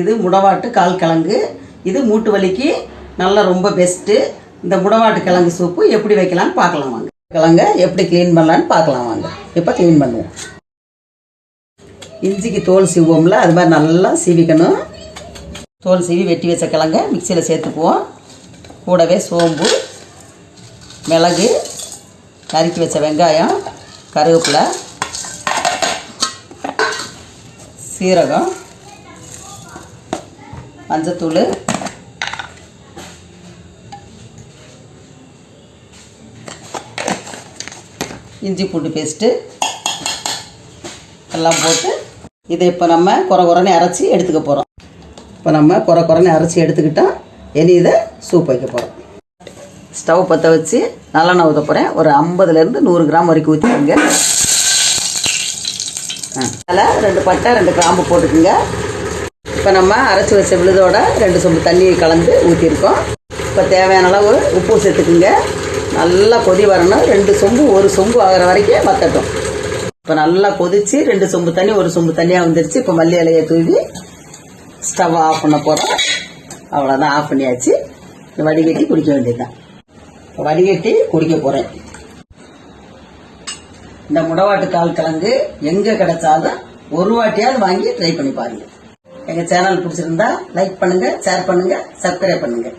இது முடவாட்டு கால் கிழங்கு. இது மூட்டு வலிக்கு நல்லா ரொம்ப பெஸ்ட்டு. இந்த முடவாட்டு கிழங்கு சூப்பு எப்படி வைக்கலான்னு பார்க்கலாம் வாங்க. கிழங்கை எப்படி க்ளீன் பண்ணலான்னு பார்க்கலாம் வாங்க. இப்போ க்ளீன் பண்ணுவோம். இஞ்சிக்கு தோல் சீவுவோம்ல, அது மாதிரி நல்லா சீவிக்கணும். தோல் சீவி வெட்டி வச்ச கிழங்கை மிக்சியில் சேர்த்துக்குவோம். கூடவே சோம்பு, மிளகு, நறுக்கி வச்ச வெங்காயம், கருவேப்பிலை, சீரகம், மஞ்சத்தூள், இஞ்சி பூண்டு பேஸ்ட்டு எல்லாம் போட்டு இதை இப்போ நம்ம குறைன்னு அரைச்சி எடுத்துக்க போகிறோம். இப்போ நம்ம குறைன்னு அரைச்சி எடுத்துக்கிட்டோம். இனி இதை சூப் வைக்க போகிறோம். ஸ்டவ் பற்ற வச்சு நல்லெண்ணெய் ஊற்ற போகிறேன். ஒரு 50லேருந்து 100 கிராம் வரைக்கும் ஊற்றிக்கோங்க. அதில் 2 பட்டை 2 கிராம்பு போட்டுக்குங்க. இப்போ நம்ம அரைச்சி வச்ச விழுதோட 2 சொம்பு தண்ணி கலந்து ஊற்றிருக்கோம். இப்போ தேவையான அளவு உப்பு சேர்த்துக்குங்க. நல்லா கொதி வரணும். 2 சொம்பு 1 சொம்பு ஆகிற வரைக்கும் வத்தட்டும். இப்போ நல்லா கொதிச்சு 2 சொம்பு தண்ணி 1 சொம்பு தண்ணியாக வந்துருச்சு. இப்போ மல்லி இலையை தூவி ஸ்டவ் ஆஃப் பண்ண போகிறோம். அவ்வளோதான், ஆஃப் பண்ணியாச்சு. வடிகட்டி குடிக்க வேண்டியதுதான். வடிகட்டி குடிக்க போகிறேன். இந்த முடவாட்டு கால் கிழங்கு எங்கே கிடைச்சாலும் ஒரு வாட்டியாவது வாங்கி ட்ரை பண்ணி பாருங்க. எங்கள் சேனல் பிடிச்சிருந்தா லைக் பண்ணுங்க, ஷேர் பண்ணுங்க, சப்ஸ்கிரைப் பண்ணுங்க.